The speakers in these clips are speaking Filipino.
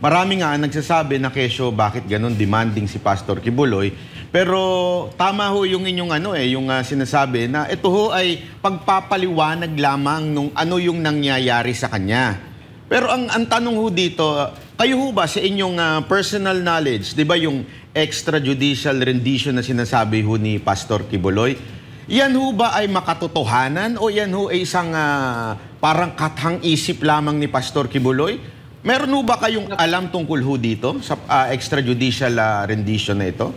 marami nga ang nagsasabi na kesyo bakit ganun demanding si Pastor Kibuloy. Pero tama ho yung inyong sinasabi na ito ho ay pagpapaliwanag lamang nung ano yung nangyayari sa kanya. Pero ang tanong ho dito, kayo ho ba sa inyong personal knowledge, 'di ba yung extrajudicial rendition na sinasabi ho ni Pastor Kibuloy, yan ho ba ay makatotohanan o yan ho ay isang parang kathang-isip lamang ni Pastor Kibuloy? Meron ho ba kayong alam tungkol ho dito sa extrajudicial rendition na ito?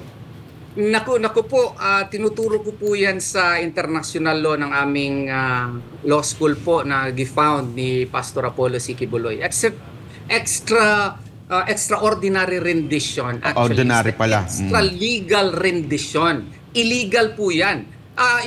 Naku po, tinuturo ko po yan sa international law ng aming law school po na gifound ni Pastor Apollo C. Kibuloy. Extraordinary rendition. Actually, ordinary pala. Extra legal rendition. Illegal po yan.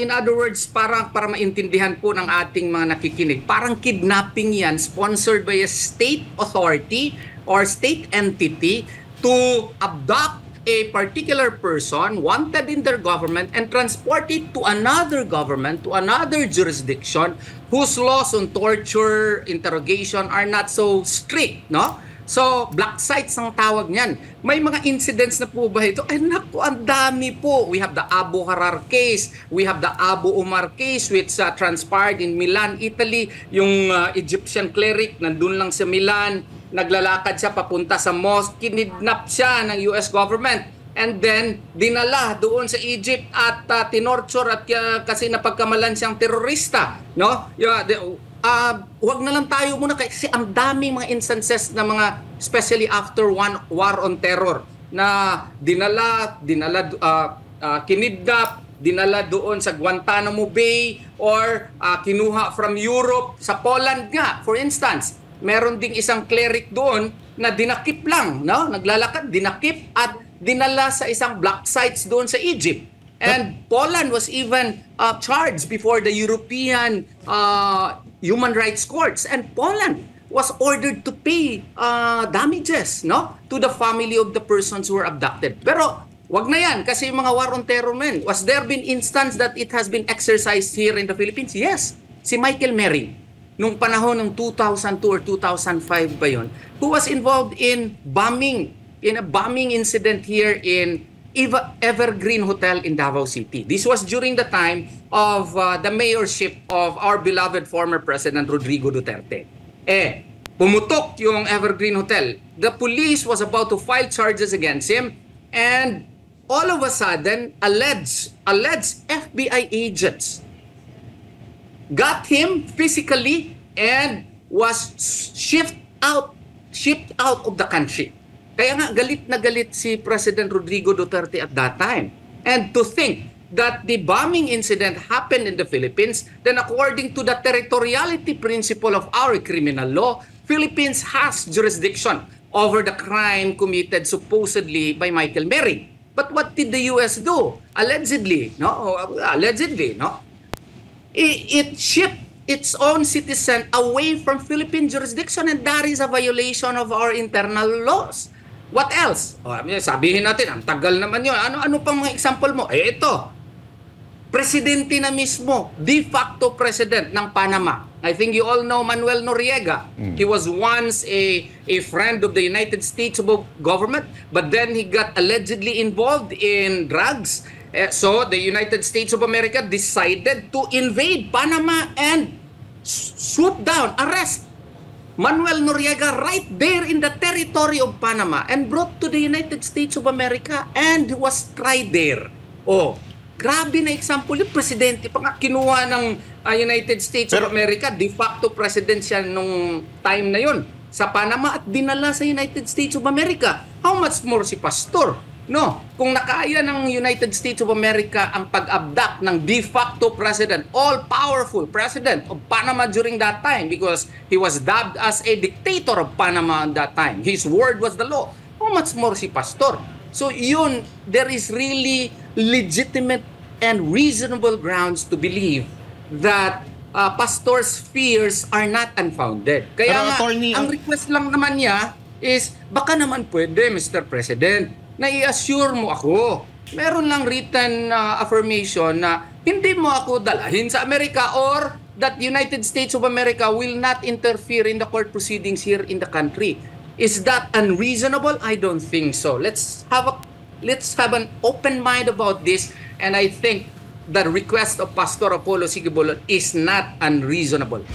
In other words, para maintindihan po ng ating mga nakikinig, parang kidnapping yan sponsored by a state authority or state entity to abduct a particular person wanted in their government and transport it to another government, to another jurisdiction whose laws on torture, interrogation are not so strict, no? So, black sites ang tawag niyan. May mga incidents na po ba ito? Ay naku, ang dami po. We have the Abu Harar case. We have the Abu Umar case which transpired in Milan, Italy. Yung Egyptian cleric nandun lang sa Milan. Naglalakad siya papunta sa mosque. Kinidnap siya ng US government. And then, dinala doon sa Egypt at tinorture at kasi napagkamalan siyang terorista. No? Huwag na lang tayo muna kasi ang daming mga instances na mga, especially after one war on terror, na kinidnap, dinala doon sa Guantanamo Bay or kinuha from Europe, sa Poland nga, for instance. Meron ding isang cleric doon na dinakip lang, no? Naglalakad, dinakip at dinala sa isang black sites doon sa Egypt. And Poland was even charged before the European human rights courts. And Poland was ordered to pay damages, no, to the family of the persons who were abducted. Pero wag na yan kasi yung mga war on terror men. Was there been instance that it has been exercised here in the Philippines? Yes. Si Michael Mering, nung panahon ng 2002 or 2005 ba yun, who was involved in a bombing incident here in Evergreen Hotel in Davao City. This was during the time of the mayorship of our beloved former President Rodrigo Duterte. Pumutok yung Evergreen Hotel. The police was about to file charges against him and all of a sudden, alleged FBI agents got him physically and was shipped out of the country. Kaya nga galit na galit si President Rodrigo Duterte at that time. And to think that the bombing incident happened in the Philippines, then according to the territoriality principle of our criminal law, Philippines has jurisdiction over the crime committed supposedly by Michael Mering. But what did the US do? Allegedly, no? It shipped its own citizen away from Philippine jurisdiction, and that is a violation of our internal laws. What else? Sabihin natin, ang tagal naman yun. Ano pang mga example mo? Ito. Presidente na mismo, de facto president ng Panama. I think you all know Manuel Noriega. He was once a friend of the United States government, but then he got allegedly involved in drugs. So the United States of America decided to invade Panama and swoop down, arrest Manuel Noriega right there in the territory of Panama and brought to the United States of America and was tried there. Grabe na example yung presidente pa nga kinuha ng United States of America, de facto president siya nung time na yon sa Panama at dinala sa United States of America. How much more si Pastor? No, kung nakaya ng United States of America ang pag-abduct ng de facto president, all-powerful president of Panama during that time because he was dubbed as a dictator of Panama at that time. His word was the law. How much more si Pastor? So yun, there is really legitimate and reasonable grounds to believe that Pastor's fears are not unfounded. Kaya nga, ang request lang naman niya is, baka naman pwede, Mr. President, na i-assure mo ako. Meron lang written affirmation na hindi mo ako dalahin sa Amerika or that United States of America will not interfere in the court proceedings here in the country. Is that unreasonable? I don't think so. Let's have an open mind about this, and I think the request of Pastor Apollo Sigibolon is not unreasonable.